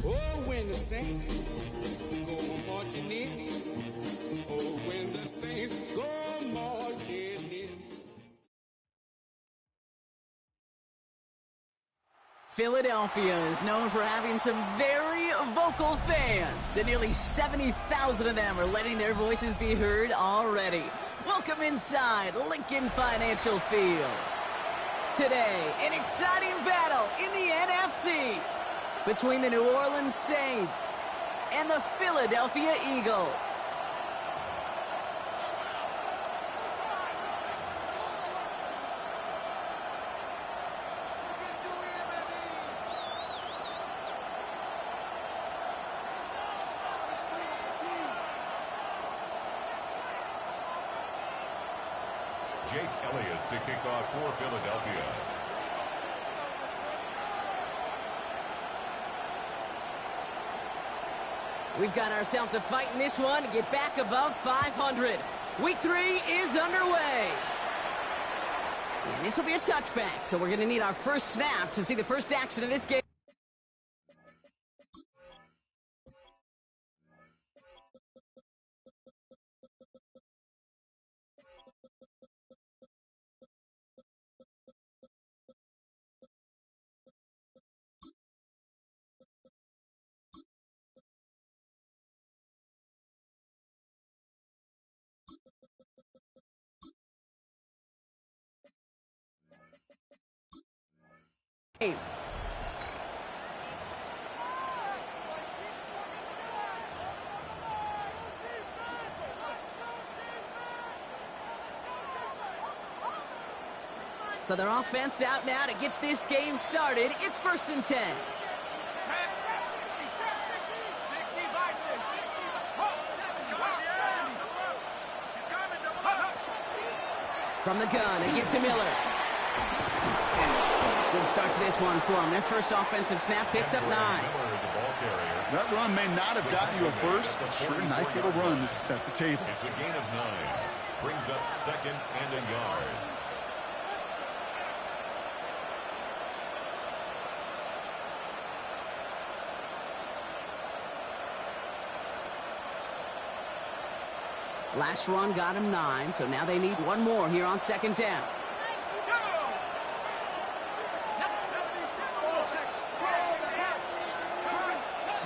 Oh, when the saints go marching in. Oh, when the saints go marching in. Philadelphia is known for having some very vocal fans, and nearly 70,000 of them are letting their voices be heard already. Welcome inside Lincoln Financial Field. Today, an exciting battle in the NFC between the New Orleans Saints and the Philadelphia Eagles. Jake Elliott to kick off for Philadelphia. We've got ourselves a fight in this one to get back above 500. Week 3 is underway. And this will be a touchback, so we're going to need our first snap to see the first action of this game. So their offense out now to get this game started. It's 1st and 10. From the gun, a give to Miller. Good start to this one for them. Their first offensive snap picks up 9. That run may not have gotten you a first, but sure, nice little run to set the table. It's a gain of 9. Brings up 2nd and a yard. Last run got him 9, so now they need one more here on 2nd down.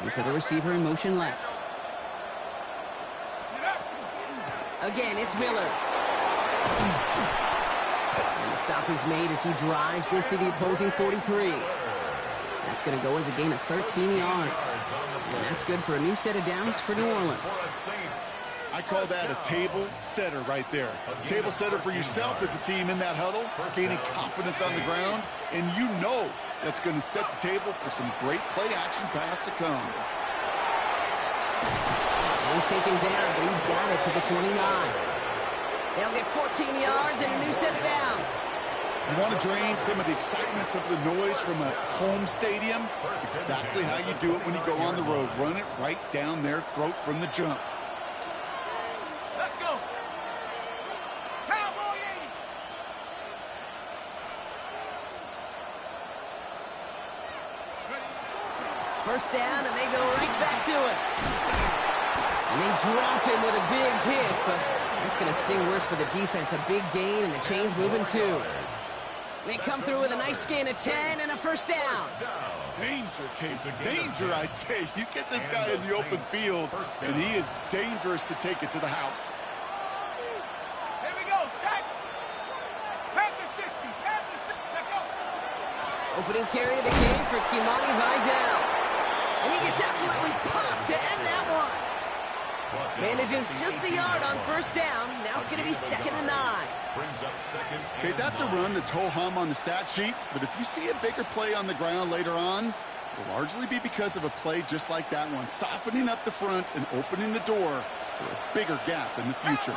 We put a receiver in motion left. Again, it's Miller. And the stop is made as he drives this to the opposing 43. That's going to go as a gain of 13 yards. And that's good for a new set of downs for New Orleans. I call that a table setter right there. Table setter for yourself as a team in that huddle, gaining confidence on the ground, and you know that's going to set the table for some great play-action pass to come. He's taken down, but he's got it to the 29. They'll get 14 yards and a new set of downs. You want to drain some of the excitements of the noise from a home stadium? It's exactly how you do it when you go on the road. Run it right down their throat from the jump. Let's go. Cowboy 80. First down, and they go right back to it. And they drop him with a big hit, but that's going to sting worse for the defense. A big gain, and the chain's moving too. They come through with a nice gain of 10 and a first down. Danger, Cajun. Danger, I say. You get this guy in the open field, and he is dangerous to take it to the house. Here we Opening carry of the game for Kimani Vidal. And he gets absolutely popped to end that one. Manages just a yard on first down. Now it's going to be 2nd and 9. Okay, that's a run that's ho-hum on the stat sheet, but if you see a bigger play on the ground later on, it will largely be because of a play just like that one, softening up the front and opening the door for a bigger gap in the future.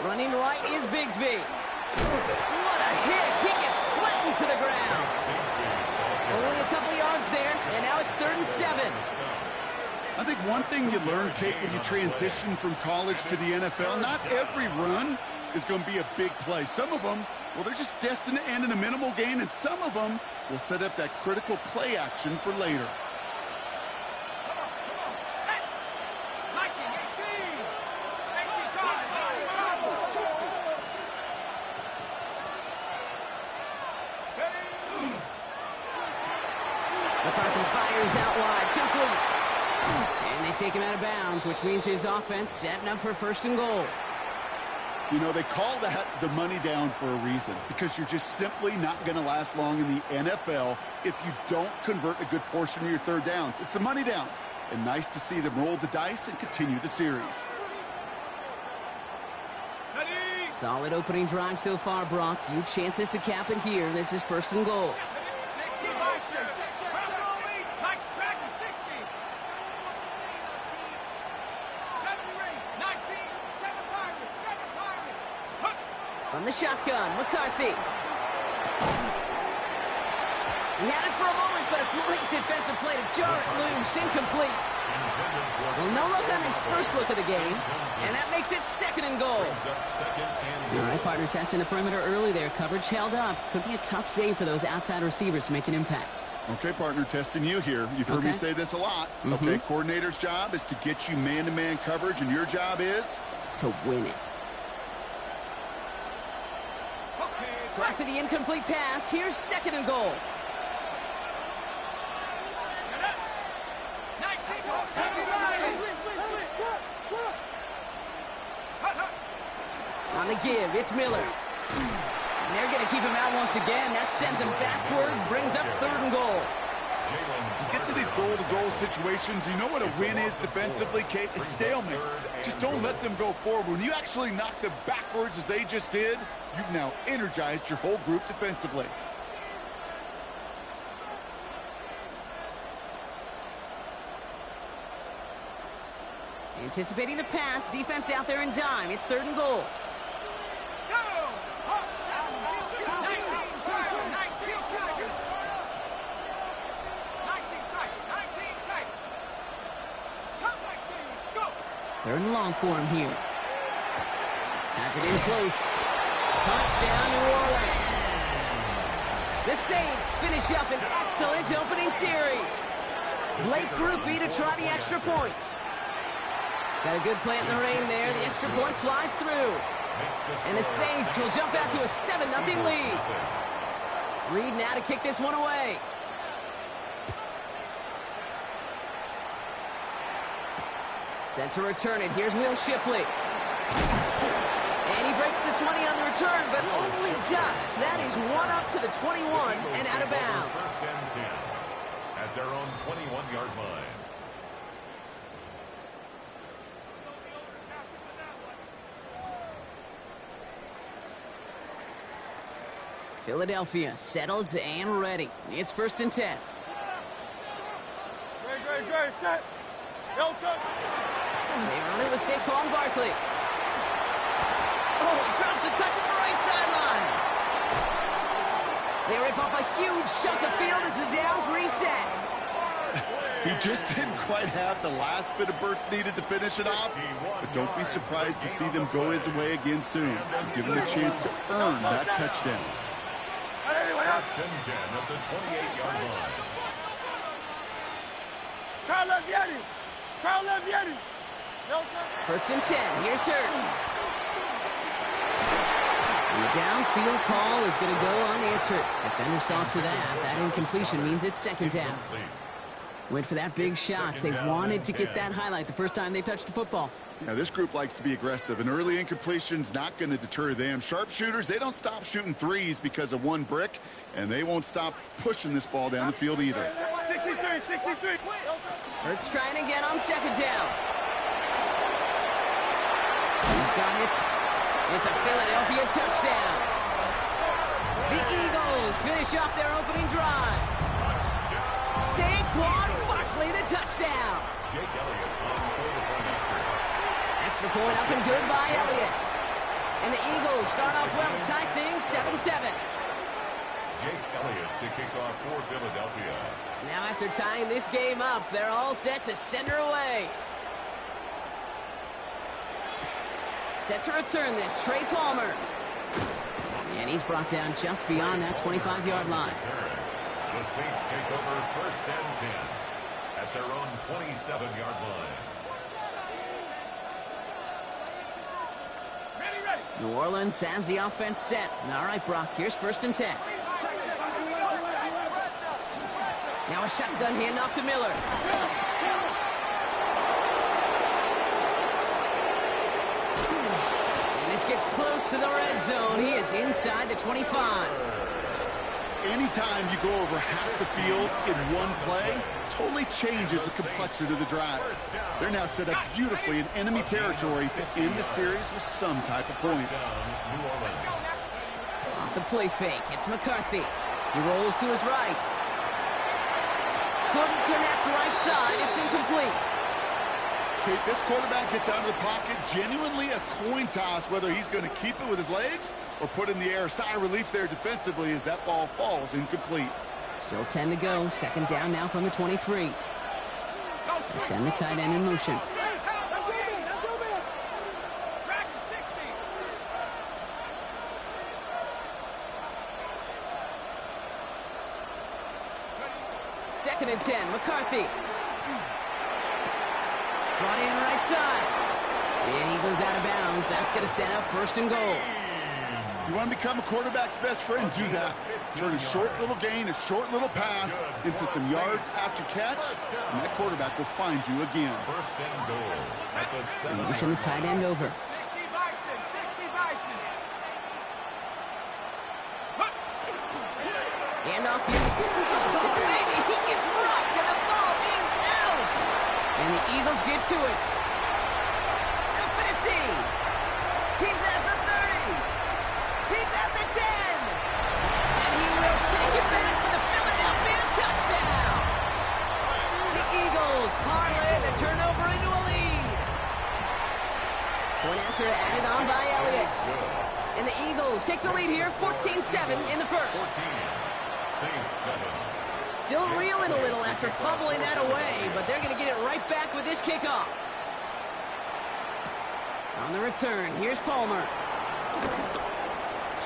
Running right is Bigsby. What a hit! He gets flattened to the ground. Only a couple yards there, and now it's 3rd and 7. I think one thing you learn, Kate, when you transition from college to the NFL, not every run is going to be a big play. Some of them, well, they're just destined to end in a minimal gain, and some of them will set up that critical play action for later. McCarthy fires out wide, complete. And they take him out of bounds, which means his offense setting up for 1st and goal. You know, they call that the money down for a reason, because you're just simply not going to last long in the NFL if you don't convert a good portion of your 3rd downs. It's the money down. And nice to see them roll the dice and continue the series. Solid opening drive so far, Brock. Few chances to cap it here. This is 1st and goal. From the shotgun, McCarthy. He had it for a moment, but a great defensive play to jar it loose, incomplete. Well, no look on his first look of the game, and that makes it 2nd and goal. All right, partner, testing the perimeter early there. Coverage held up. Could be a tough day for those outside receivers to make an impact. Okay, partner, testing you here. You've heard me say this a lot. Okay, coordinator's job is to get you man-to-man coverage, and your job is? To win it. So after the incomplete pass, here's 2nd and goal. On the give, it's Miller. And they're going to keep him out once again. That sends him backwards, brings up 3rd and goal. You get to these goal-to-goal situations, you know what a win is defensively, Kate? A stalemate. Just don't let them go forward. When you actually knock them backwards as they just did, you've now energized your whole group defensively. Anticipating the pass, defense out there in dime. It's 3rd and goal. Third and long for him here. Has it in close. Touchdown, New Orleans. The Saints finish up an excellent opening series. Blake Grupe to try the extra point. Got a good plant in the rain there. The extra point flies through. And the Saints will jump out to a 7-0 lead. Reed now to kick this one away. Set to return it. Here's Will Shipley. And he breaks the 20 on the return, but only just. That is one up to the 21 and out of bounds. 1st and 10 at their own 21-yard line. Philadelphia settled and ready. It's 1st and 10. Great, set. They run it with Saquon Barkley. Oh, he drops a cut to the right sideline. They rip off a huge chunk of field as the downs reset. He just didn't quite have the last bit of burst needed to finish it off, but don't be surprised to see them go his way again soon. Give him a chance to earn that touchdown. 1st and 10 at the 28-yard line. Carl Levieri. 1st and 10. Here's Hurts. And the downfield call is going to go unanswered. Defender saw to that. That incompletion means it's 2nd down. Went for that big shot. They wanted to get that highlight the first time they touched the football. Yeah, this group likes to be aggressive, and early incompletion's not going to deter them. Sharpshooters, they don't stop shooting threes because of one brick, and they won't stop pushing this ball down the field either. 63. Hurts trying again on second down. He's got it. It's a Philadelphia touchdown. The Eagles finish off their opening drive. Saquon Barkley, the touchdown. Jake Elliott on for the point after. Extra point up and good by Elliott. And the Eagles start off well to tie things 7-7. Jake Elliott to kick off for Philadelphia. Now after tying this game up, they're all set to send her away. Set to return this, Trey Palmer. And he's brought down just beyond that 25-yard line. The Saints take over 1st and 10 at their own 27-yard line. New Orleans has the offense set. All right, Brock, here's 1st and 10. Now a shotgun handoff to Miller. And this gets close to the red zone. He is inside the 25. Anytime you go over half the field in one play, totally changes the complexion of the drive. They're now set up beautifully in enemy territory to end the series with some type of points. Off the play fake, it's McCarthy. He rolls to his right. Couldn't connect right side, it's incomplete. Kate, this quarterback gets out of the pocket, genuinely a coin toss whether he's going to keep it with his legs or put in the air. Sigh of relief there defensively as that ball falls incomplete. Still 10 to go. 2nd down now from the 23. They send the tight end in motion. Second and 10. McCarthy. Brought in right side. And he goes out of bounds. That's going to set up 1st and goal. You want to become a quarterback's best friend? Do that. Turn a short little gain, a short little pass into some yards after catch, and that quarterback will find you again. 1st and goal at the 7. Pushing the tight end over. 60 Bison. Handoff here. Oh, baby, he gets rocked, and the ball is out. And the Eagles get to it. The 50. He's at the 30. He's at the 10. And he will take it back for the Philadelphia touchdown. The Eagles parlay the turnover into a lead. Point after added on by Elliott. And the Eagles take the lead here, 14-7 in the first. 14. Saints 7. Still reeling a little after fumbling that away, but they're going to get it right back with this kickoff. On the return, here's Palmer.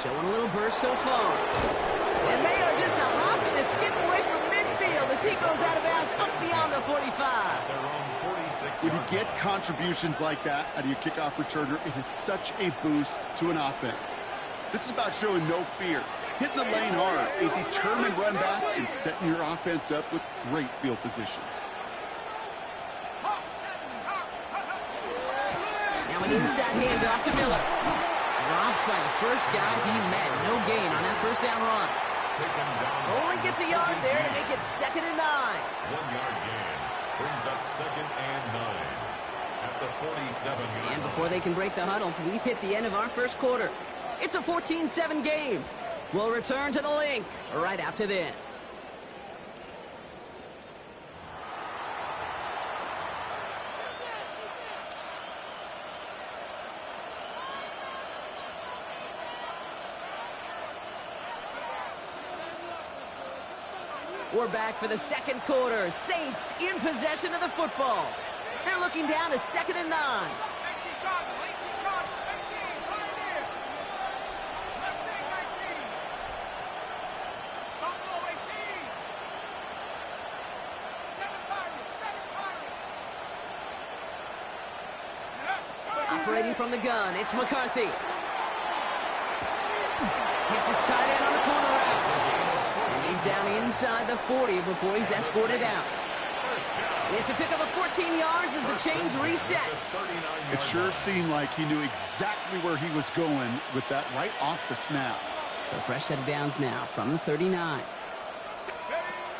Showing a little burst so far. And they are just a hop and a skip away from midfield as he goes out of bounds up beyond the 45. Their own 46. When you get contributions like that out of your kickoff returner, it is such a boost to an offense. This is about showing no fear, hitting the lane hard, a determined run back, and setting your offense up with great field position. Now an inside handoff to Miller. Dropped by the first guy he met. No gain on that 1st down run. Only gets a yard there to make it 2nd and 9. 1-yard gain brings up 2nd and 9 at the 47-yard And before they can break the huddle, we've hit the end of our first quarter. It's a 14-7 game. We'll return to the link right after this. We're back for the 2nd quarter. Saints in possession of the football. They're looking down to 2nd and 9. 18 Cardinal, 18 right here. Mustang 19. Buffalo 18. 7 Pirates. Operating from the gun, it's McCarthy. Hits his tight end on the corner route. And he's down inside the 40 before he's escorted out. It's a pickup of 14 yards as the chains reset. It sure seemed like he knew exactly where he was going with that right off the snap. So fresh set of downs now from the 39.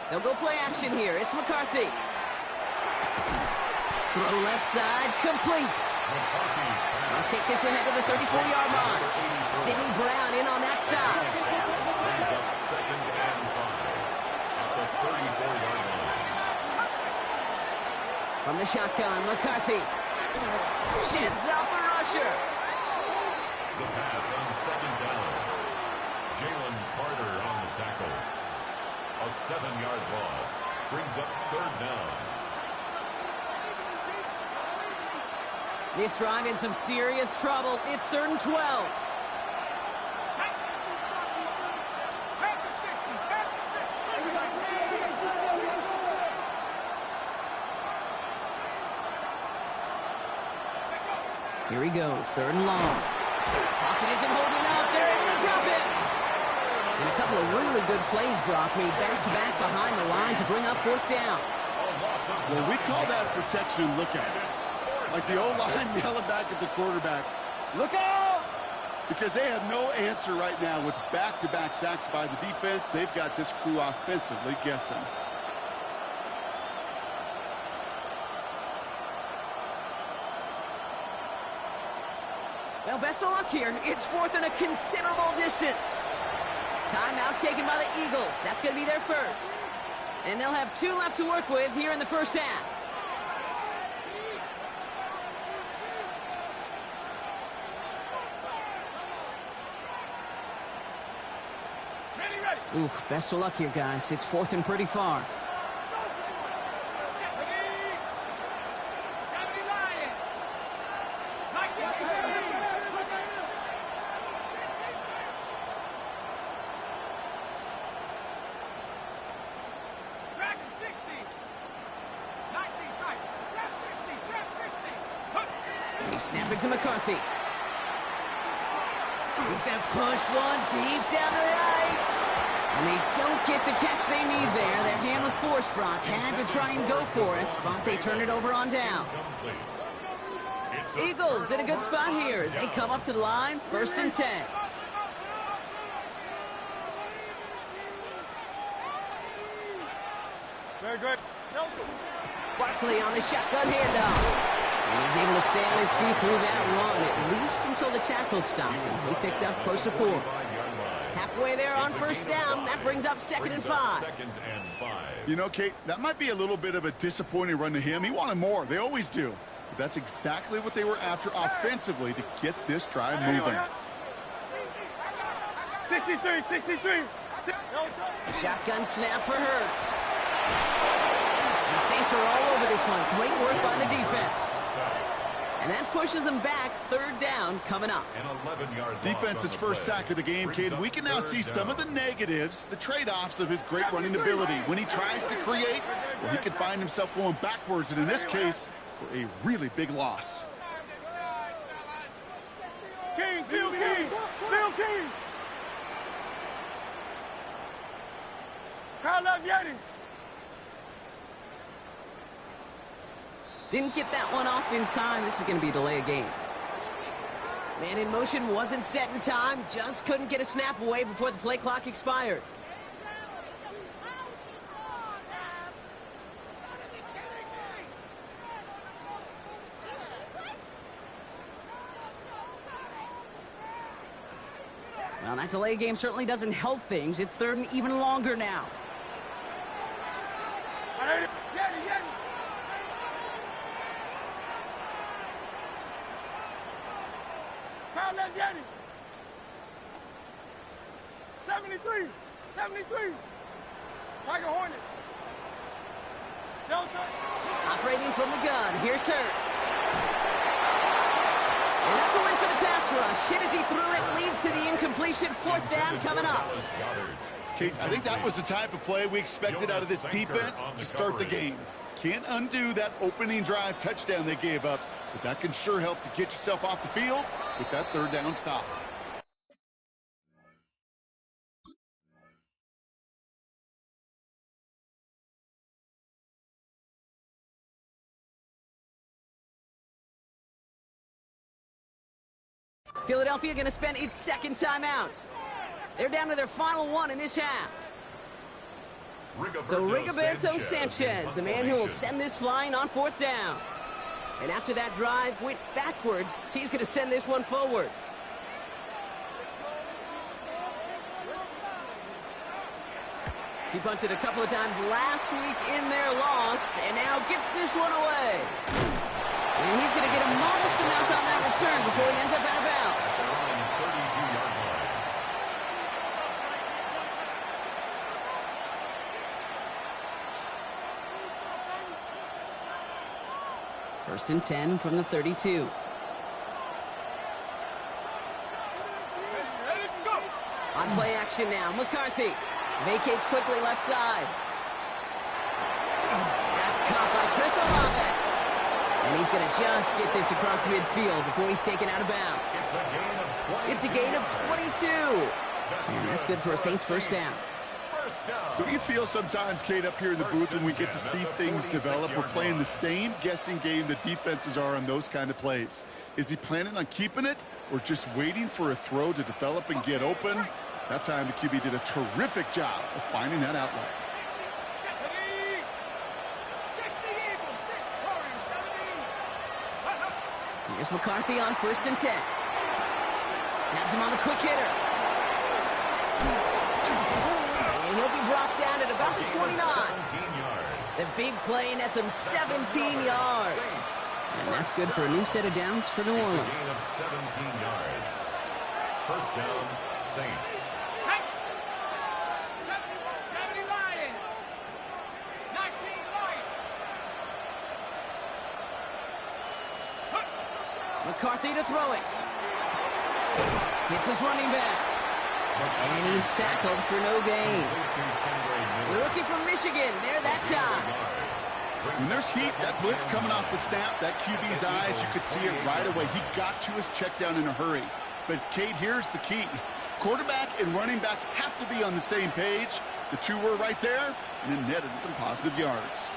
They'll go play action here. It's McCarthy. Throw left side, complete. They'll take this ahead to the 34-yard line. Sidney Brown in on that stop. Brings up 2nd and 5 at the 34-yard line. From the shotgun, McCarthy. Sheds off a rusher. The pass on 2nd down. Jalen Carter on the tackle. A 7-yard loss. Brings up 3rd down. This drive in some serious trouble. It's 3rd and 12. Here he goes, 3rd and long. Pocket isn't holding up. They're able to drop it. And a couple of really good plays, Brock, made back-to-back behind the line to bring up 4th down. Well, we call that protection. Look at it. Like the O-line yelling back at the quarterback, look out! Because they have no answer right now with back-to-back sacks by the defense. They've got this crew offensively guessing. Well, best of luck here. It's 4th and a considerable distance. Timeout taken by the Eagles. That's going to be their first. And they'll have 2 left to work with here in the first half. Oof, best of luck here, guys. It's 4th and pretty far. They snap it to McCarthy. He's going to push one deep down the right. And they don't get the catch they need there. Their hand was forced, Brock. Had to try and go for it, but they turn it over on downs. Eagles in a good spot here as they come up to the line, 1st and 10. Very good. Barkley on the shotgun handoff. And he's able to stay on his feet through that run, at least until the tackle stops him. He picked up close to 4. Halfway there on 1st down. That brings up 2nd and 5. You know, Kate, that might be a little bit of a disappointing run to him. He wanted more. They always do. But that's exactly what they were after offensively to get this drive moving. 63. Shotgun snap for Hurts. And the Saints are all over this one. Great work by the defense. And that pushes them back, 3rd down coming up. Defense's first sack of the game, Kate. We can now see some of the negatives, the trade-offs of his great running ability. When he tries to create, well, he can find himself going backwards, and in this case, for a really big loss. King, Bill King. Kyle Yetti. Didn't get that one off in time. This is going to be a delay of game. Man in motion wasn't set in time. Just couldn't get a snap away before the play clock expired. Well, that delay game certainly doesn't help things. It's 3rd and even longer now. Yetti. 73. Tiger Hornet. Delta. Operating from the gun. Here's Hurts. And that's a win for the pass rush. Hit as he threw it. Leads to the incompletion. 4th down coming up. Kate, I think that was the type of play we expected out of this defense to start the game. Can't undo that opening drive touchdown they gave up, but that can sure help to get yourself off the field with that 3rd down stop. Philadelphia going to spend its second timeout. They're down to their final one in this half. So Rigoberto Sanchez, the man who will send this flying on 4th down. And after that drive went backwards, he's going to send this one forward. He punted a couple of times last week in their loss, and now gets this one away. And he's going to get a modest amount on that return before he ends up out of bounds. First and 10 from the 32. On play action now, McCarthy vacates quickly left side. That's caught by Chris Olave. And he's going to just get this across midfield before he's taken out of bounds. It's a gain of 22. And that's good for a Saints first down. Do you feel sometimes, Kate, up here in the booth when we get to see things develop, we're playing the same guessing game the defenses are on those kind of plays? Is he planning on keeping it or just waiting for a throw to develop and get open? That time the QB did a terrific job of finding that outlet. Here's McCarthy on 1st and 10. Has him on the quick hitter. And he'll be brought down at about the 29. The big play nets him 17 yards. And that's good for a new set of downs for New Orleans. It's a gain of 17 yards. First down, Saints. 70 Lions. 19 Lions. McCarthy to throw it. Hits his running back. And he's tackled for no gain. The rookie from Michigan there that time. When there's heat, that blitz coming off the snap, that QB's eyes, you could see it right away. He got to his check down in a hurry. But, Kate, here's the key. Quarterback and running back have to be on the same page. The two were right there, and then netted some positive yards.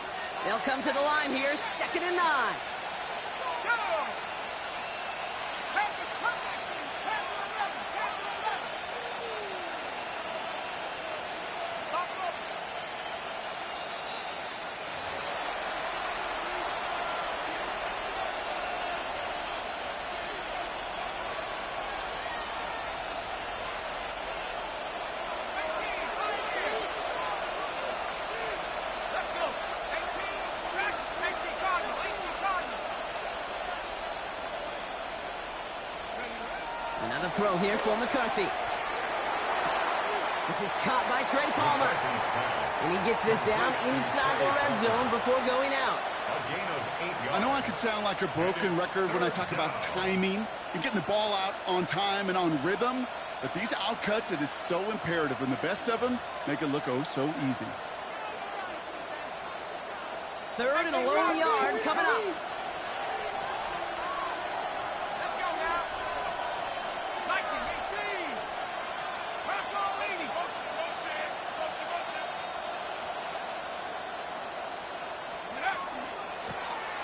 They'll come to the line here, 2nd and 9. Another throw here for McCarthy. This is caught by Trey Palmer. And he gets this down inside the red zone before going out. I know I could sound like a broken record when I talk about timing and getting the ball out on time and on rhythm, but these outcuts, it is so imperative, and the best of them make it look oh so easy. 3rd and a lone yard coming up.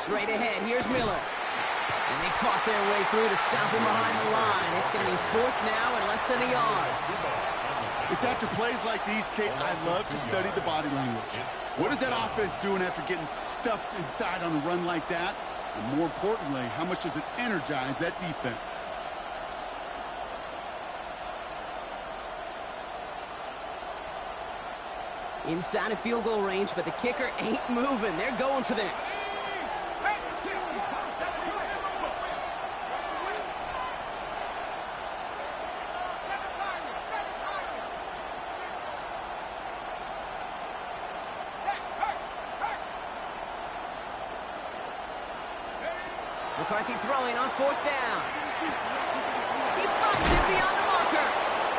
Straight ahead, here's Miller. And they fought their way through to stop him behind the line. It's going to be 4th now and less than a yard. It's after plays like these, Kate, I love to study the body language. What is that offense doing after getting stuffed inside on a run like that? And more importantly, how much does it energize that defense? Inside of field goal range, but the kicker ain't moving. They're going for this. McCarthy throwing on 4th down. He finds it beyond the marker.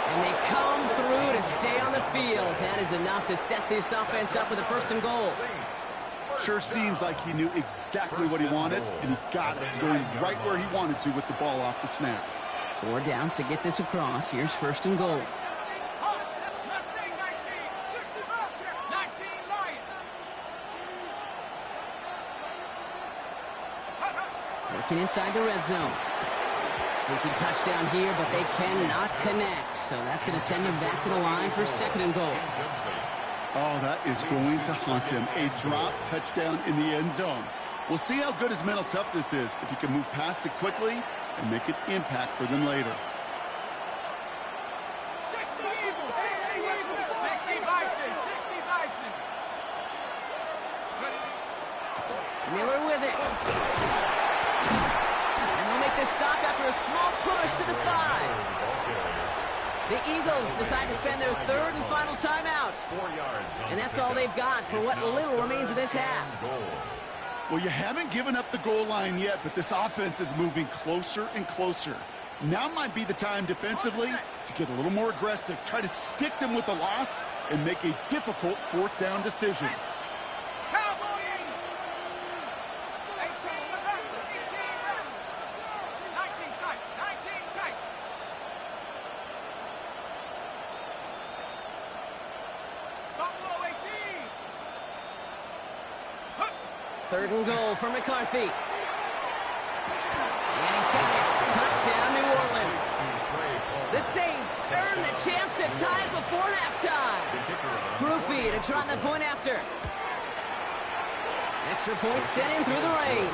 And they come through to stay on the field. That is enough to set this offense up with a 1st and goal. Sure seems like he knew exactly what he wanted, and he got it, going right where he wanted to with the ball off the snap. 4 downs to get this across. Here's 1st and goal. Working inside the red zone. They can touchdown here, but they cannot connect. So that's going to send him back to the line for 2nd and goal. Oh, that is going to haunt him. A drop touchdown in the end zone. We'll see how good his mental toughness is if he can move past it quickly and make an impact for them later. 60 Eagles, 60 Eagles, 60 Bison, 60 Bison. Miller with it. And they'll make this stop after a small push to the 5. The Eagles decide to spend their 3rd and final timeout. And that's all they've got for what little remains of this half. Well, you haven't given up the goal line yet, but this offense is moving closer and closer. Now might be the time defensively to get a little more aggressive, try to stick them with the loss, and make a difficult 4th down decision. Cowboy Eagles. 18 November, 18 November. 19 tight, 19 tight. Buffalo 18. 3rd and goal for McCarthy. And he's got it. Touchdown, New Orleans. The Saints earn the chance to tie it before halftime. Groupie to try the point after. Extra point sent in through the rain.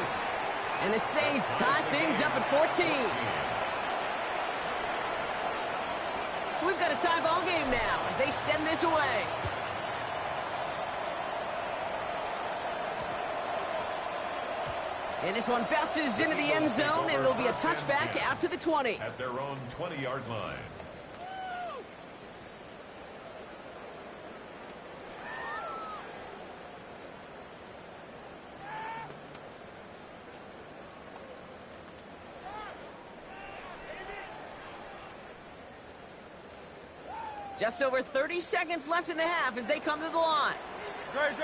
And the Saints tie things up at 14. So we've got a tie ball game now as they send this away. And this one bounces into the end zone, and it'll be a touchback out to the 20. At their own 20-yard line. Just over 30 seconds left in the half as they come to the line. Dre.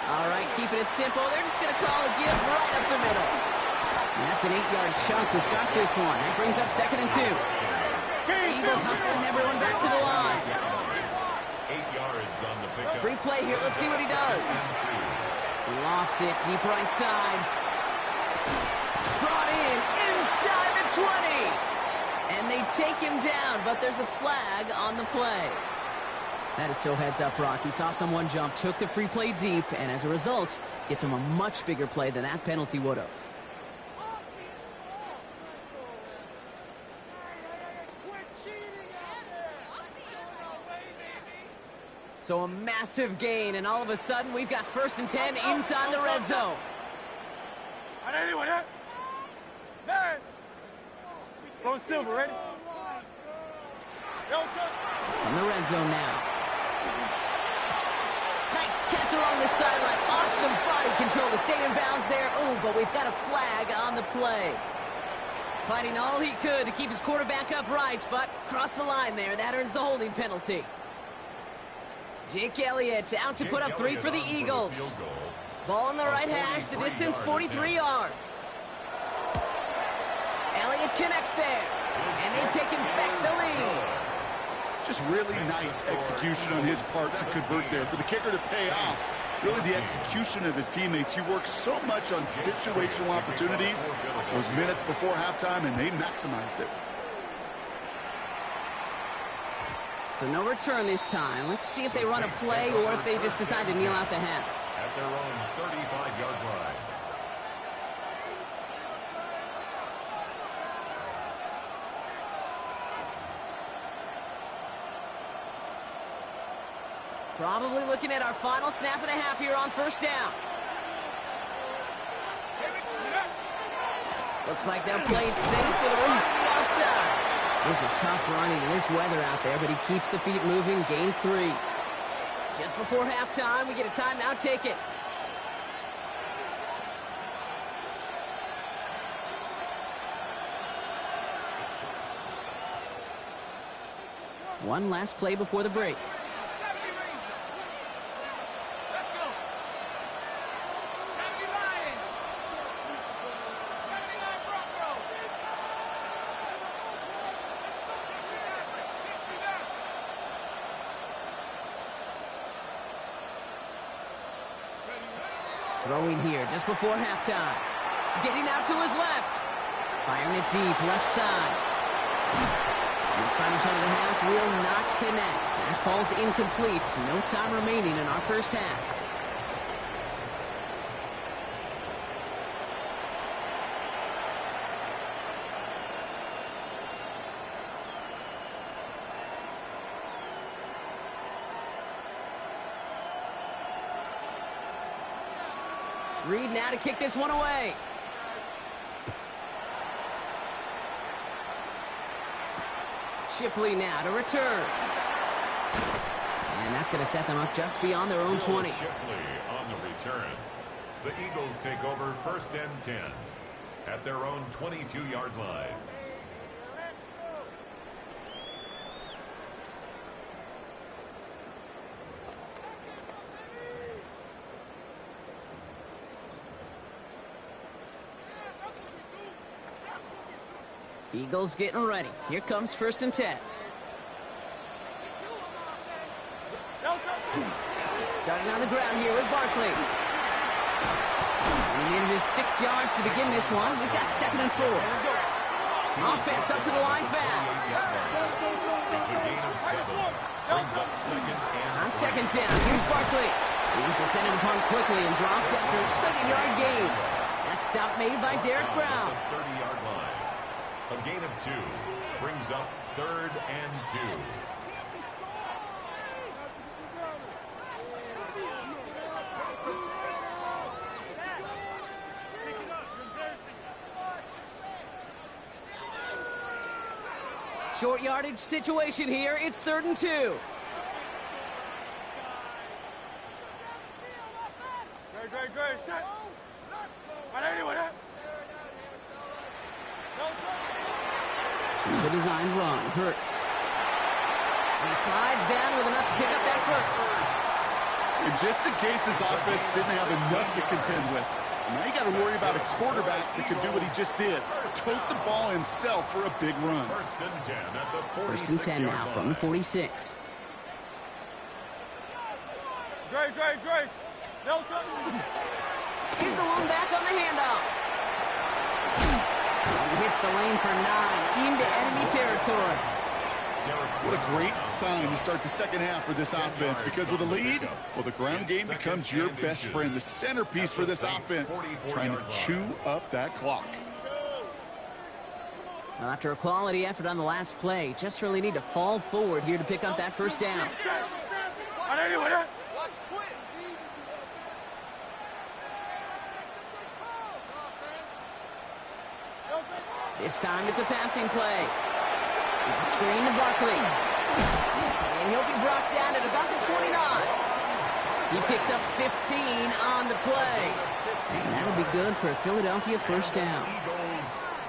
All right, keeping it simple. They're just going to call a give right up the middle. And that's an 8-yard chunk to start this one. That brings up 2nd and 2. Eagles hustling everyone back to the line. 8 yards on the pickup. Free play here. Let's see what he does. Lofts it deep right side. Brought in inside the 20. And they take him down, but there's a flag on the play. That is so heads up, Rock. He saw someone jump, took the free play deep, and as a result, gets him a much bigger play than that penalty would have. So a massive gain, and all of a sudden, we've got 1st and 10 inside the red zone. Go Silver, ready? In the red zone now. Nice catch along the sideline. Awesome body control to stay in bounds there. Oh, but we've got a flag on the play. Fighting all he could to keep his quarterback upright, but crossed the line there. That earns the holding penalty. Jake Elliott out to put up 3 for the Eagles. Ball on the right hash, the distance 43 yards. Elliott connects there, and they've taken back the lead. Just really nice execution on his part to convert there. For the kicker to pay off, really the execution of his teammates. He works so much on situational opportunities those minutes before halftime, and they maximized it. So no return this time. Let's see if they run a play or if they just decide to kneel out the half. At their own 35-yard line. Probably looking at our final snap of the half here on 1st down. Looks like they're playing safe with a run on the outside. This is tough running in this weather out there, but he keeps the feet moving, gains 3. Just before halftime, we get a timeout ticket. One last play before the break. Throwing here just before halftime. Getting out to his left. Firing it deep, left side. This final shot of the half will not connect. That falls incomplete. No time remaining in our first half. Reed now to kick this one away. Shipley now to return. And that's going to set them up just beyond their own 20. Shipley on the return. The Eagles take over 1st and 10 at their own 22-yard line. Eagles getting ready. Here comes 1st and 10. Starting on the ground here with Barkley. And he manages 6 yards to begin this one. We've got 2nd and 4. Offense up to the line fast. It's a gain of 7. Brings up 2nd and On 2nd down, here's Barkley. He's descended upon quickly and dropped after a 2nd-yard gain. That stop made by Derek Brown. 30-yard line. A gain of 2 brings up 3rd and 2. Short yardage situation here. It's 3rd and 2. Here's a design run. Hurts. And he slides down with enough to pick up that first. And just in case his offense didn't have enough to contend with, now you got to worry about a quarterback that could do what he just did. Tote the ball himself for a big run. 1st and 10 at the 46-yard 1st and 10 now from the 46. Grace. Here's the one back on the handoff. He hits the lane for 9 into enemy territory. What a great sign to start the 2nd half for this offense, because with a lead, well, the ground game becomes your best friend, the centerpiece for this offense, trying to chew up that clock. Well, after a quality effort on the last play, just really need to fall forward here to pick up that 1st down. This time it's a passing play. It's a screen to Barkley. And he'll be brought down at about the 29. He picks up 15 on the play. And that'll be good for a Philadelphia 1st down.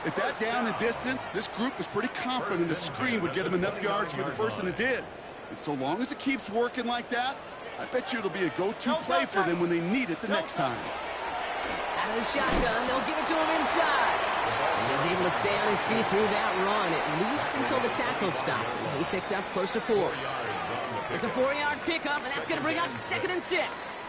At that down and distance, this group was pretty confident the screen would get them enough yards for the first, and it did. And so long as it keeps working like that, I bet you it'll be a go-to play for them when they need it the next time. Out of the shotgun, they'll give it to him inside. And he's able to stay on his feet through that run, at least until the tackle stops him. He picked up close to 4. It's a 4-yard pickup, and that's going to bring up 2nd and 6.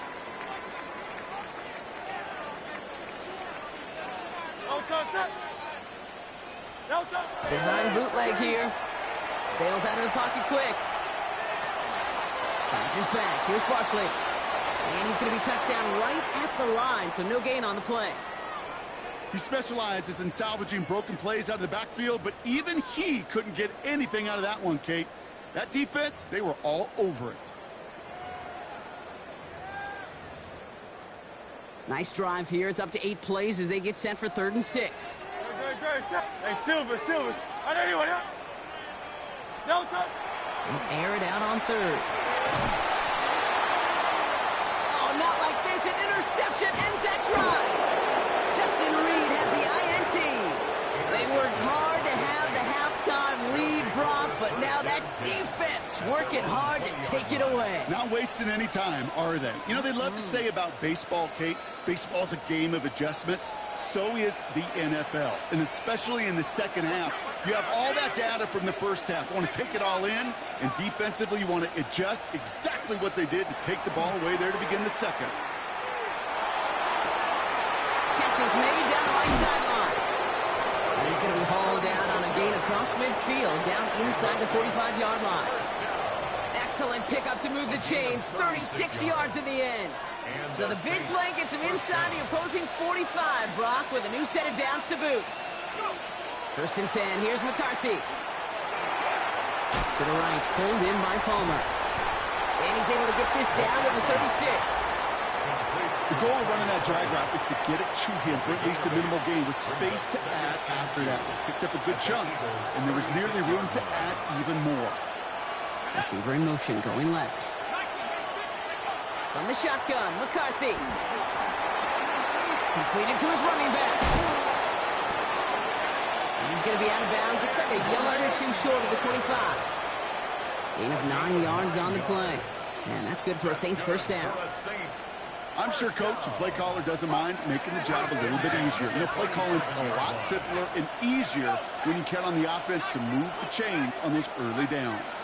Design bootleg here. Bails out of the pocket quick. Finds his back. Here's Barkley. And he's going to be touched down right at the line, so no gain on the play. He specializes in salvaging broken plays out of the backfield, but even he couldn't get anything out of that one, Kate. That defense, they were all over it. Nice drive here. It's up to 8 plays as they get set for 3rd and 6. Hey, Silvers. Air it out on 3rd. Oh, not like this. An interception ends that drive. Justin Reed has the INT. They worked hard to have the halftime lead, Brock, but now that defense working hard to take it away. Not wasting any time, are they? You know, they love to say about baseball, Kate, baseball's a game of adjustments. So is the NFL, and especially in the 2nd half. You have all that data from the 1st half. You want to take it all in, and defensively you want to adjust exactly what they did to take the ball away there to begin the 2nd. Catch is made down the right sideline. And he's down on a gain across midfield, down inside the 45-yard line. Excellent pickup to move the chains, 36 yards in the end. So the big play gets him inside the opposing 45, Brock, with a new set of downs to boot. 1st and 10, here's McCarthy. To the right, pulled in by Palmer. And he's able to get this down to the 36. The goal of running that drag route is to get it to him for at least a minimal gain with space to add after that. Picked up a good chunk, and there was nearly room to add even more. Receiver in motion, going left. From the shotgun, McCarthy. Completed to his running back. And he's going to be out of bounds. Looks like a yard or two short of the 25. Gain of 9 yards on the play. And that's good for a Saints first down. I'm sure coach and play caller doesn't mind making the job a little bit easier. You know, play calling's a lot simpler and easier when you count on the offense to move the chains on those early downs.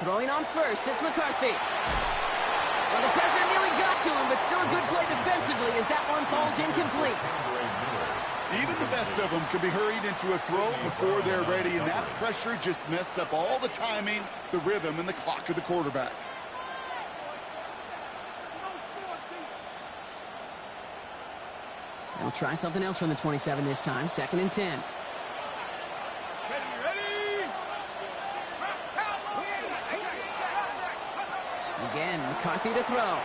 Throwing on first, it's McCarthy. Well, the pressure nearly got to him, but still a good play defensively as that one falls incomplete. Even the best of them can be hurried into a throw before they're ready, and that pressure just messed up all the timing, the rhythm, and the clock of the quarterback. They'll try something else from the 27 this time, 2nd and 10. Again, McCarthy to throw.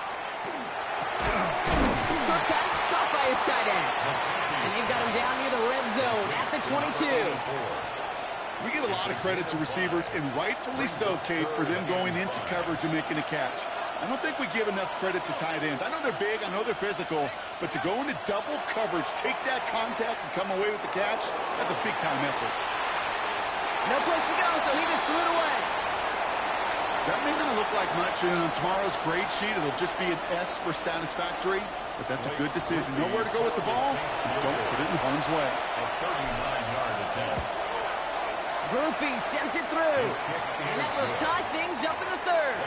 Short pass caught by his tight end. And they've got him down near the red zone at the 22. We give a lot of credit to receivers, and rightfully so, Kate, for them going into coverage and making a catch. I don't think we give enough credit to tight ends. I know they're big, I know they're physical, but to go into double coverage, take that contact, and come away with the catch, that's a big-time effort. No place to go, so he just threw it away. That may not look like much, and on tomorrow's grade sheet, it'll just be an S for satisfactory, but that's a good decision. Nowhere to go with the ball, so don't put it in harm's way. A 39-yard attempt. Groupie sends it through, and that will tie things up in the 3rd.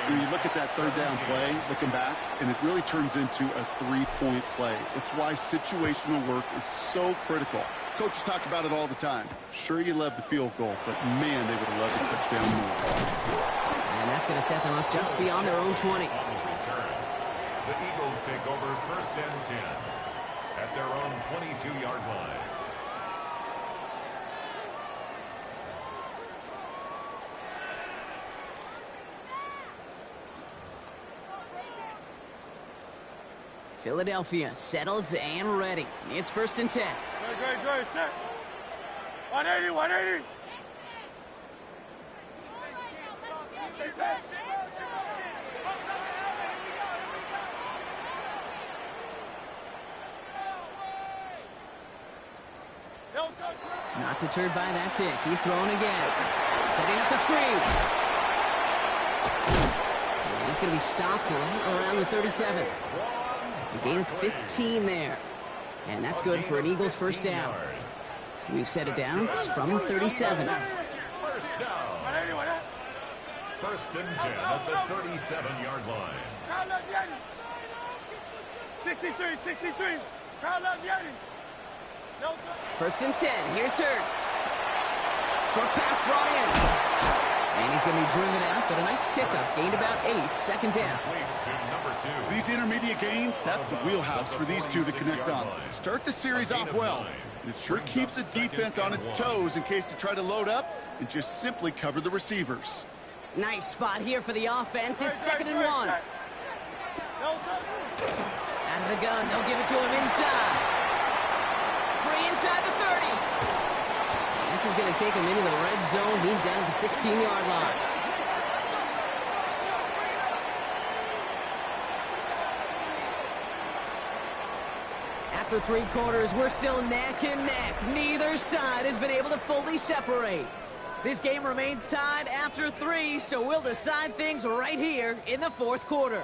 When you look at that 3rd down play, looking back, and it really turns into a 3-point play. It's why situational work is so critical. Coaches talk about it all the time. Sure, you love the field goal, but man, they would have loved a touchdown more. And that's going to set them up just beyond their own 20. On the return, the Eagles take over 1st and 10 at their own 22-yard line. Philadelphia settled and ready. It's 1st and 10. Good, set. 180, 180. Not deterred by that pick. He's throwing again. Setting up the screen. And he's going to be stopped right around the 37. A gain of 15 there. And that's good for an Eagles first down. We've set it down from 37. First down. 1st and 10 at the 37-yard line. 63, 63. Crowd left Yanni. 1st and 10. Here's Hurts. Short pass brought in. And he's going to be driven out, but a nice pickup. Gained about 8. 2nd down. These intermediate gains, that's the wheelhouse for these two to connect on. Start the series off well. And it sure keeps the defense on its toes in case they try to load up and just simply cover the receivers. Nice spot here for the offense. It's 2nd and 1. Out of the gun. They'll give it to him inside. Free inside the 30. This is going to take him into the red zone. He's down at the 16-yard line. After 3 quarters, we're still neck and neck. Neither side has been able to fully separate. This game remains tied after 3, so we'll decide things right here in the 4th quarter.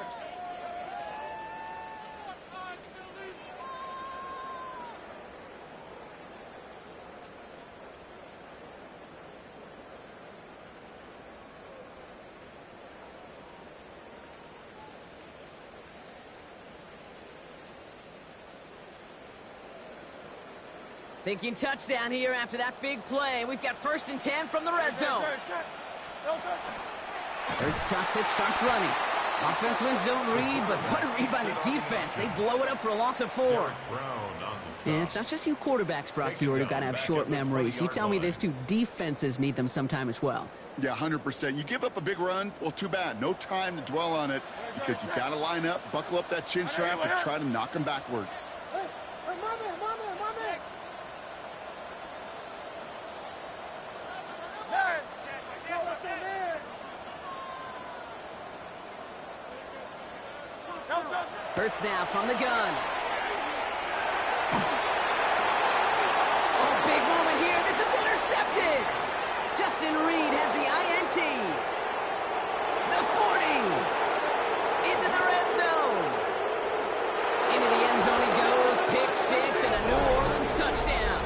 Thinking touchdown here after that big play. We've got 1st and 10 from the red zone. Hurts tucks it, starts running. Offense wins zone read, but what a read by the defense. They blow it up for a loss of 4. And it's not just you quarterbacks, Brock Huard, who got to have short memories. You tell me this too, defenses need them sometime as well. Yeah, 100%. You give up a big run, well, too bad. No time to dwell on it because you got to line up, buckle up that chin strap, and try to knock them backwards. Hurts now from the gun. Oh, big moment here. This is intercepted. Justin Reed has the INT. The 40. Into the red zone. Into the end zone he goes. Pick 6 and a New Orleans touchdown.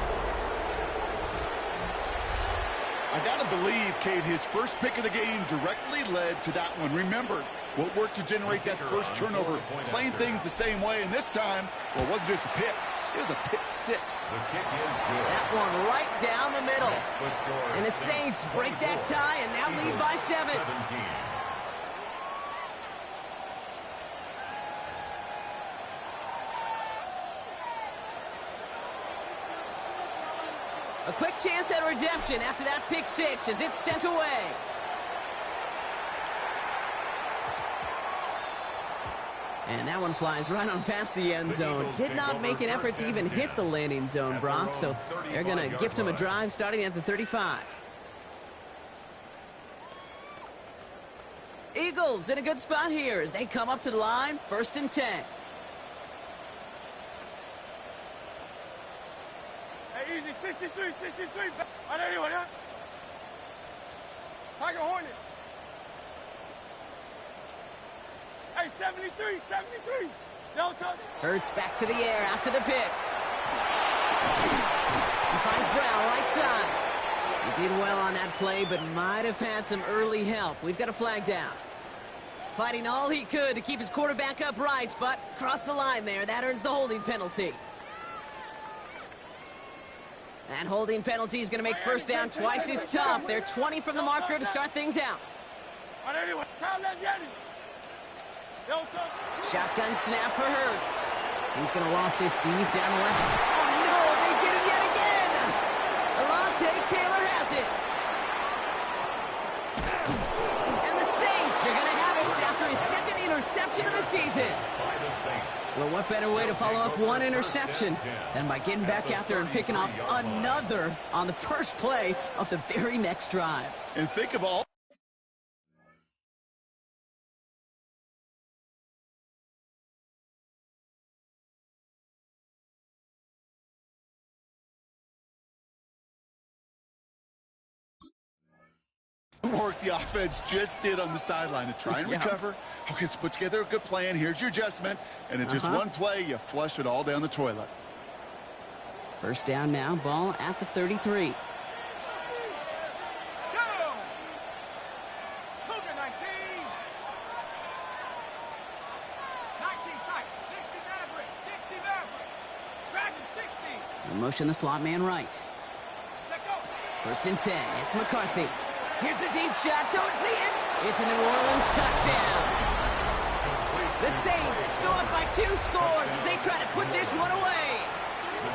I got to believe, Kate, his first pick of the game directly led to that one. Remember, what worked to generate that first turnover, playing things the same way, and this time, well, it wasn't just a pick. It was a pick 6. The kick is good. That one right down the middle. And the Saints break that tie and now lead by 7. 17. A quick chance at redemption after that pick 6 as it's sent away. And that one flies right on past the end zone. Did not make an effort to even hit the landing zone, Brock, so they're going to gift him a drive starting at the 35. Eagles in a good spot here as they come up to the line, 1st and 10. Hey, easy, 63. On anyone, huh? Tiger Hornet. Hey, 73. Delta. Hurts back to the air after the pick. He finds Brown right side. He did well on that play, but might have had some early help. We've got a flag down. Fighting all he could to keep his quarterback upright, but crossed the line there. That earns the holding penalty. That holding penalty is going to make first down twice as tough. They're 20 from the marker to start things out. On anyone. Shotgun snap for Hurts. He's going to loft this deep down the left. Oh, no, they get him yet again. Alontae Taylor has it. And the Saints are going to have it after his 2nd interception of the season. Well, what better way to follow up one interception than by getting back out there and picking off another on the first play of the very next drive. And think of all work the offense just did on the sideline to try and recover. Okay, let's put together a good plan. Here's your adjustment. And in just one play, you flush it all down the toilet. First down now, ball at the 33. Go! Cougar 19. 19 tight. 60 Maverick. 60 Maverick. Dragon 60. In motion the slot man right. Let go. 1st and 10. It's McCarthy. Here's a deep shot towards the end. It's a New Orleans touchdown. The Saints go up by 2 scores as they try to put this one away.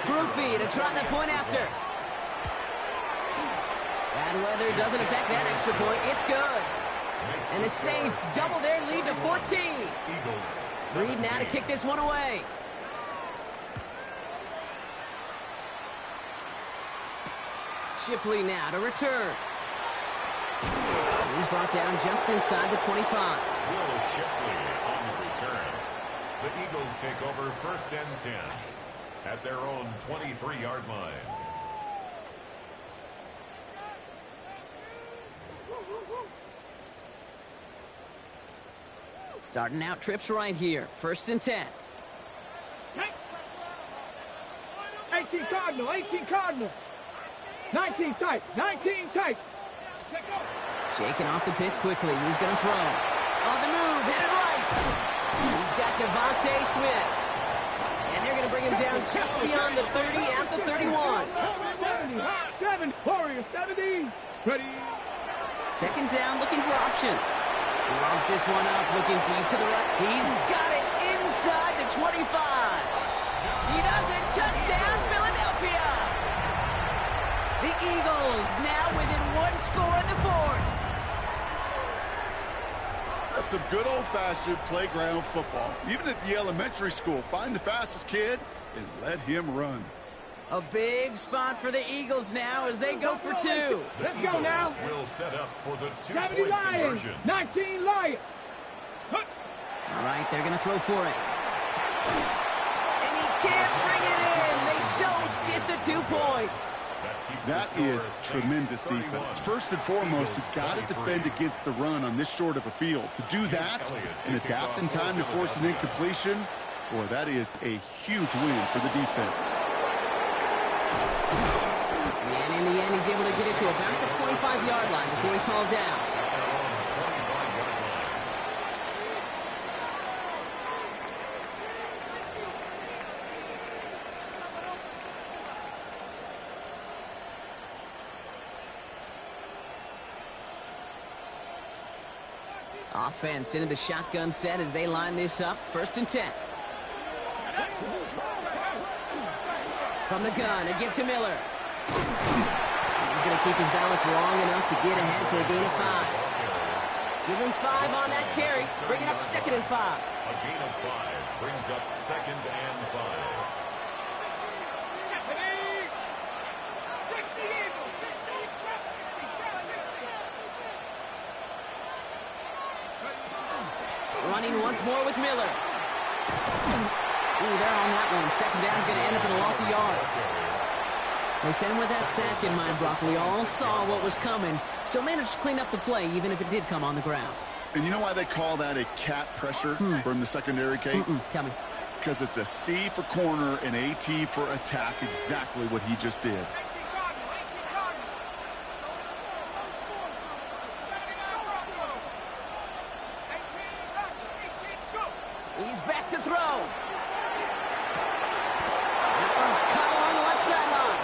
Groupie to try the point after. Bad weather doesn't affect that extra point. It's good. And the Saints double their lead to 14. Reed now to kick this one away. Shipley now to return. He's brought down just inside the 25. Will Shipley on the return. The Eagles take over 1st and 10 at their own 23-yard line. Starting out trips right here. 1st and 10. 18 Cardinal. 18 Cardinal. 19 tight. 19 tight. Let go. Shaking off the pick quickly. He's going to throw. On the move. Headed right. He's got Devontae Smith. And they're going to to bring him down just beyond the 30 at the 31. 7, Warrior, 70. Ready. Second down, looking for options. He lobs this one up, looking deep to the right. He's got it inside the 25. He does it. Touchdown, Philadelphia. The Eagles now within one score in the fourth. That's some good old-fashioned playground football. Even at the elementary school, find the fastest kid and let him run. A big spot for the Eagles now as they go for two. Let's go now. Will set up for the 70 two-point Lions, conversion. 19 Lions. All right, they're going to throw for it. And he can't bring it in. They don't get the 2 points. That is tremendous defense. First and foremost, you've got to defend against the run on this short of a field. To do that and adapt in time to force an incompletion, boy, that is a huge win for the defense. And in the end, he's able to get it to about the 25-yard line before he's hauled down. Offense into the shotgun set as they line this up. 1st and 10. From the gun, a give to Miller. He's going to keep his balance long enough to get ahead for a gain of 5. Give him 5 on that carry. Bring it up 2nd and 5. A gain of 5 brings up 2nd and 5. 60 Eagles, 60, 60. Running once more with Miller. Ooh, they're on that one. 2nd down is going to end up in a loss of yards. They send with that sack in mind, Brock. We all saw what was coming, so managed to clean up the play, even if it did come on the ground. And you know why they call that a cat pressure from the secondary, Kate? Tell me. Because it's a C for corner and a T for attack, exactly what he just did. 18 Cardinal, 18 Cardinal. He's back to throw. That one's caught along the left sideline.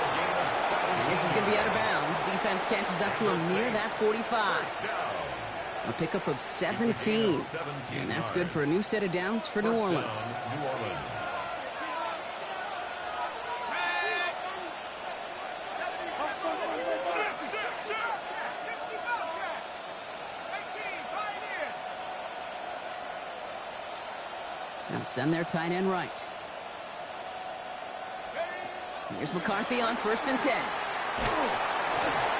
And this is going to be out of bounds. Defense catches up to him near that 45. A pickup of 17. And that's good for a new set of downs for New Orleans. New Orleans. Now send their tight end right. Here's McCarthy on 1st and 10.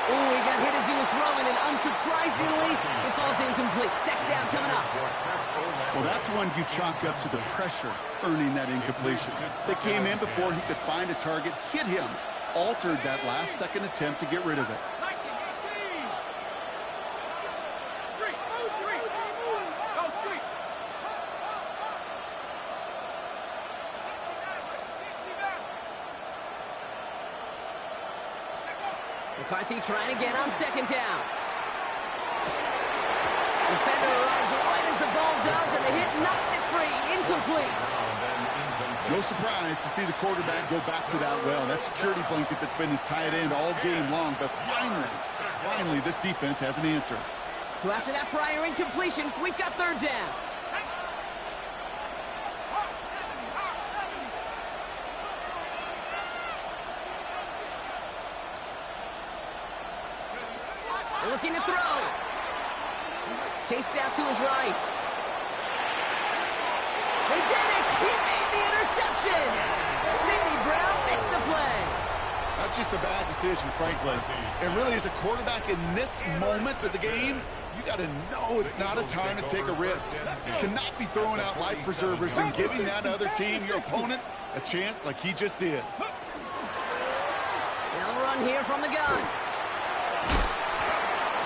Oh, he got hit as he was throwing, and unsurprisingly, it falls incomplete. 2nd down coming up. Well, that's when you chalk up to the pressure earning that incompletion. They came in before he could find a target, hit him, altered that last-second attempt to get rid of it. McCarthy trying again on 2nd down. Defender arrives right as the ball does, and the hit knocks it free. Incomplete. No surprise to see the quarterback go back to that well. That security blanket that's been his tight end all game long. But finally, this defense has an answer. So after that prior incompletion, we've got 3rd down. Looking to throw. Chased out to his right. They did it! He made the interception! Sidney Brown makes the play. That's just a bad decision, frankly. And really, as a quarterback in this moment of the game, you got to know it's not a time to take a risk. You cannot be throwing out life preservers and giving that other team, your opponent, a chance like he just did. They'll run here from the gun.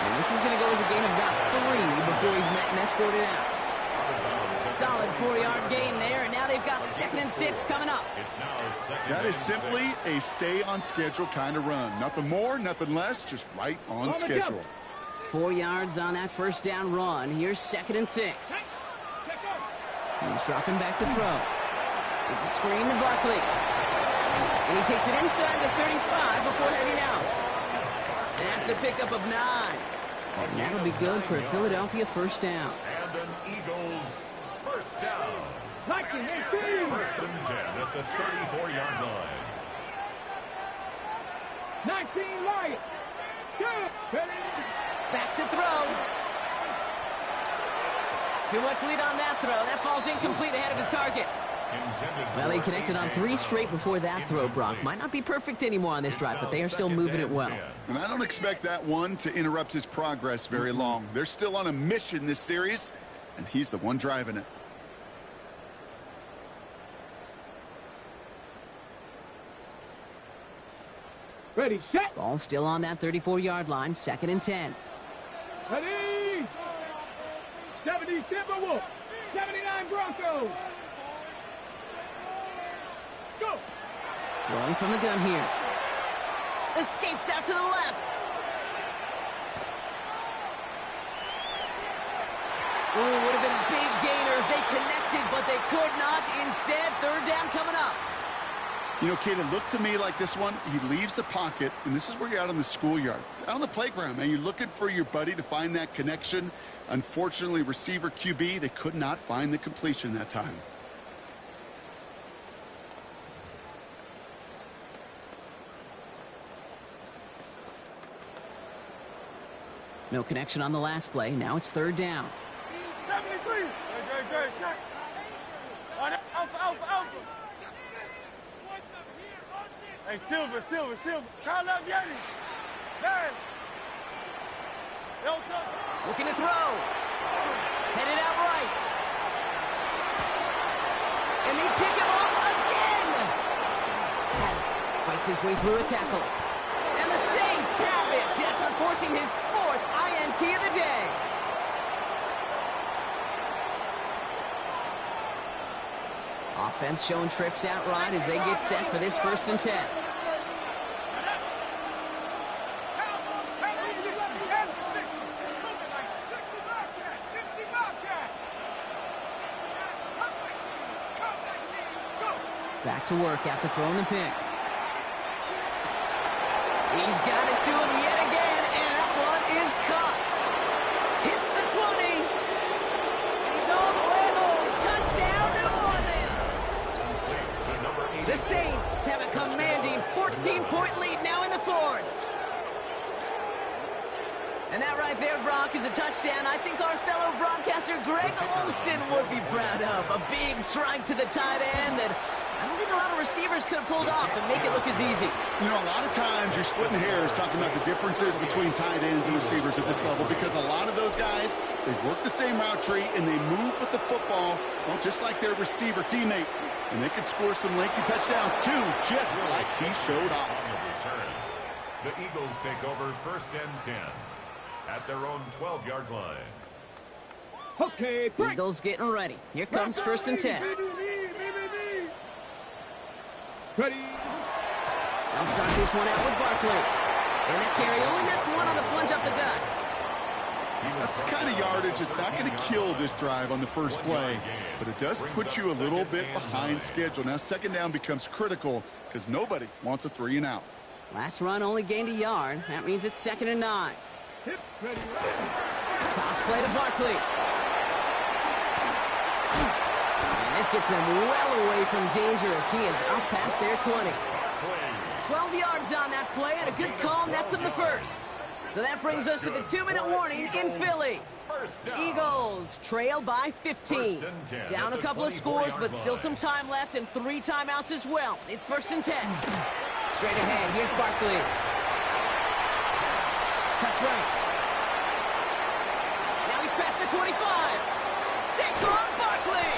And this is going to go as a gain of about 3 before he's met and escorted out. Solid 4-yard gain there, and now they've got 2nd and 6 coming up. That is simply a stay-on-schedule kind of run. Nothing more, nothing less, just right on schedule. 4 yards on that 1st down run. Here's 2nd and 6. He's dropping back to throw. It's a screen to Barkley. And he takes it inside the 35 before heading out. That's a pickup of 9. And that'll be good for a Philadelphia first down. And an Eagles first down. Like it, 18. First and 10 at the 34-yard line. 19 Lions. Good. Back to throw. Too much lead on that throw. That falls incomplete ahead of his target. Well, he connected on 3 straight before that throw, Brock. Might not be perfect anymore on this drive, but they are still moving it well. And I don't expect that one to interrupt his progress very long. They're still on a mission this series, and he's the one driving it. Ready, set. Ball still on that 34-yard line, 2nd and 10. Ready. 70 Timberwolves. 79 Broncos. Go. Throwing from the gun here. Escapes out to the left. Ooh, would have been a big gainer if they connected, but they could not. Instead, 3rd down coming up. You know, Kate, it looked to me like this one, he leaves the pocket, and this is where you're out on the schoolyard, out on the playground, and you're looking for your buddy to find that connection. Unfortunately, receiver QB, they could not find the completion that time. No connection on the last play. Now it's 3rd down. 73. Alpha. Hey, Silver. Call up Yanni. Hey. Looking to throw. Headed out right. And they pick him off again. Fights his way through a tackle. And the Saints have it after forcing his 4th INT of the day. Offense showing trips out right as they get set for this 1st and 10. Back to work after throwing the pick. He's got it to him yet again, and that one is caught. Hits the 20. And he's on the level. Touchdown, New Orleans. The Saints have a commanding 14-point lead now in the 4th. And that right there, Brock, is a touchdown I think our fellow broadcaster Greg Olsen would be proud of. A big strike to the tight end that I don't think a lot of receivers could have pulled off and make it look as easy. You know, a lot of times you're splitting hairs talking about the differences between tight ends and receivers at this level because a lot of those guys, they work the same route tree and they move with the football, well, just like their receiver teammates. And they can score some lengthy touchdowns, too, just like he showed off. The Eagles take over 1st and 10 at their own 12-yard line. Okay, break. Eagles getting ready. Here comes 1st and 10. Ready. They'll start this one out with Barkley. And that carry only gets 1 on the plunge up the gut. That's the kind of yardage that's not going to kill this drive on the first play, but it does put you a little bit behind schedule. Now 2nd down becomes critical because nobody wants a 3 and out. Last run only gained a yard. That means it's 2nd and 9. Hip, ready. Toss play to Barkley. And this gets him well away from danger as he is up past their 20. 12 yards on that play, and a good call nets him the 1st. So that brings us to the 2-minute warning in Philly. Eagles trail by 15. Down a couple of scores, but still some time left and 3 timeouts as well. It's 1st and 10. Straight ahead, here's Barkley. Cuts right. Now he's past the 25. Saquon Barkley.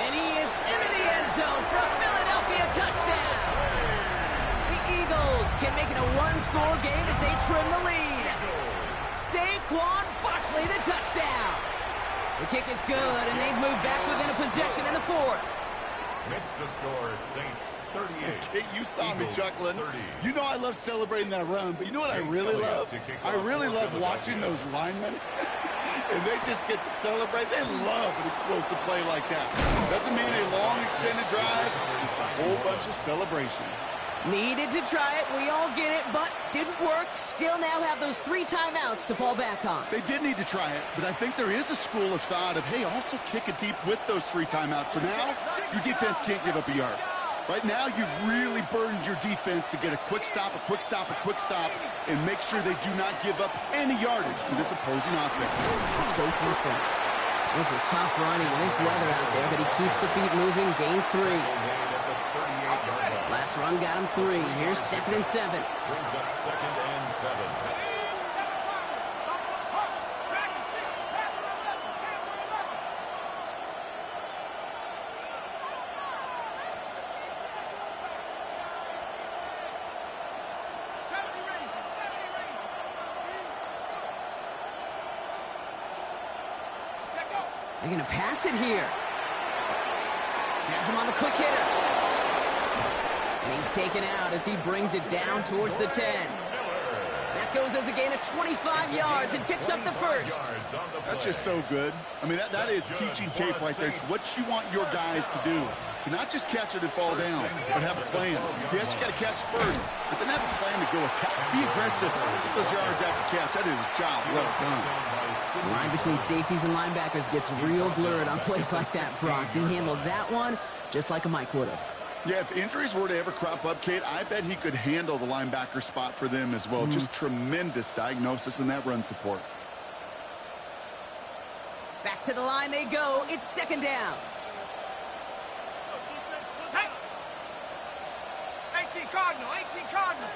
And he is into the end zone for a Philadelphia touchdown. The Eagles can make it a 1-score game as they trim the lead. Saquon Barkley, the touchdown. The kick is good, and they've moved back within a possession in the 4th. Makes the score Saints 38. Okay, you saw me Eagles chuckling. 30. You know I love celebrating that run, but you know what I really love? I really love watching those linemen. And they just get to celebrate. They love an explosive play like that. Doesn't mean a long extended drive. such a celebration. Needed to try it. We all get it, but didn't work. Still now have those 3 timeouts to fall back on. They did need to try it, but I think there is a school of thought of, hey, also kick it deep with those 3 timeouts. So now your defense can't give up a yard. Right now, you've really burdened your defense to get a quick stop, and make sure they do not give up any yardage to this opposing offense. Let's go defense. This is tough running in this weather out there, but he keeps the feet moving, gains 3. Last run got him 3. Here's 2nd and 7. Brings up 2nd and 7. They're going to pass it here. Has him on the quick hitter. And he's taken out as he brings it down towards the 10. That goes as a gain of 25 yards and picks up the first. That's just so good. I mean, that is teaching tape right there. It's what you want your guys to do. To not just catch it and fall down, but have a plan. Yes, you got to catch it first, but then have a plan to go attack. Be aggressive. Get those yards after catch. That is a job well done. The line between safeties and linebackers gets real blurred on plays like that, Brock. He handled that one just like a Mike would have. Yeah, if injuries were to ever crop up, Kate, I bet he could handle the linebacker spot for them as well. Just tremendous diagnosis in that run support. Back to the line they go. It's 2nd down. 18 Cardinal, 18 Cardinal.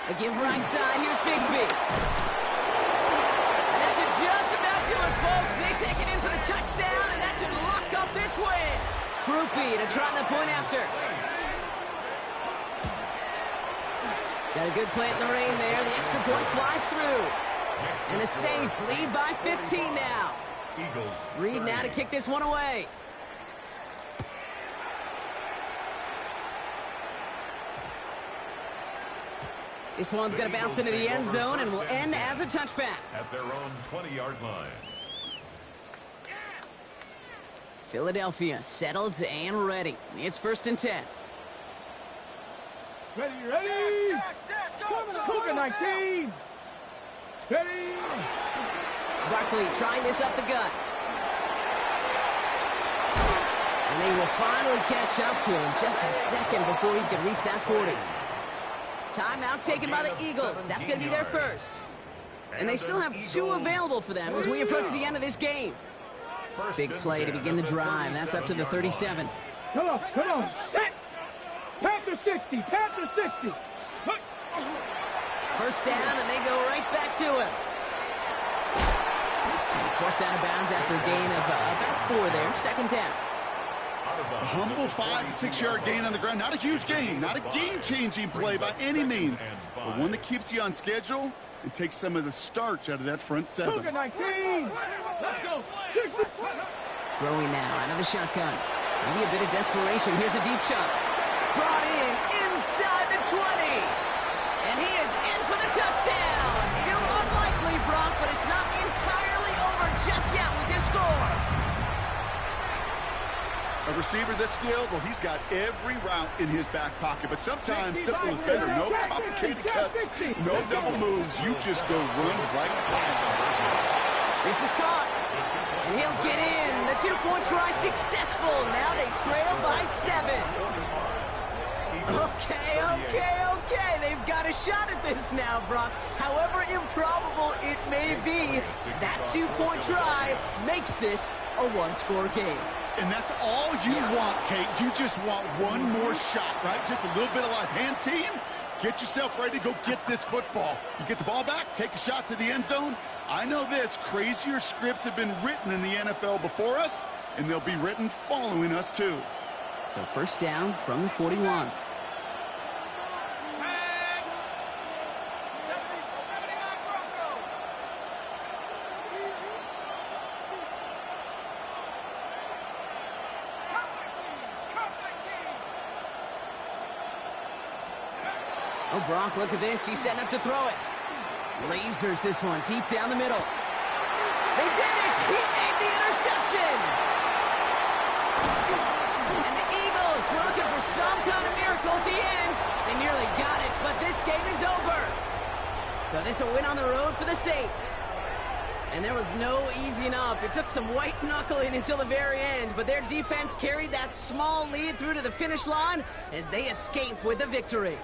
Again, right side. Here's Bigsby. And that should just about do it, folks. They take it in for the touchdown, and that should lock up this win. Groupie to try the point after. Got a good play at the rain there. The extra point flies through. And the Saints lead by 15 now. Reed now to kick this one away. This one's going to bounce into the end zone and will end as a touchback. At their own 20-yard line. Philadelphia settled and ready. It's 1st and 10. Ready. Cougar 19. Ready. Barkley trying this up the gut. And they will finally catch up to him just a second before he can reach that 40. Timeout taken by the Eagles. That's going to be their first. And they still have 2 available for them as we approach the end of this game. Big play to begin the drive. That's up to the 37. Come on. Set. Panther 60. Panther 60. First down, and they go right back to him. And he's forced out of bounds after a gain of about 4 there. 2nd down. A humble 5 to 6 yard gain on the ground. Not a huge gain. Not a game-changing play by any means. But one that keeps you on schedule and takes some of the starch out of that front 7. Cougar 19. Let's go. Throwing now out of the shotgun. Maybe a bit of desperation. Here's a deep shot. Brought in inside the 20. And he is in for the touchdown. Still unlikely, Brock, but it's not entirely over just yet with this score. A receiver this skilled, well, he's got every route in his back pocket. But sometimes simple is better. No complicated cuts, no double moves. You just go run right by him. This is caught. And he'll get in. The 2-point try successful. Now they trail by 7. Okay. They've got a shot at this now, Brock. However improbable it may be, that 2-point try makes this a 1-score game. And that's all you want, Kate. You just want one more shot, right? Just a little bit of life. Hands team, get yourself ready to go get this football. You get the ball back, take a shot to the end zone. I know this, crazier scripts have been written in the NFL before us, and they'll be written following us too. So first down from the 41. Oh, Brock, look at this. He's setting up to throw it. Lasers this one deep down the middle. They did it! He made the interception! And the Eagles were looking for some kind of miracle at the end. They nearly got it, but this game is over. So this will win on the road for the Saints. And there was no easing up. It took some white knuckling until the very end, but their defense carried that small lead through to the finish line as they escape with the victory.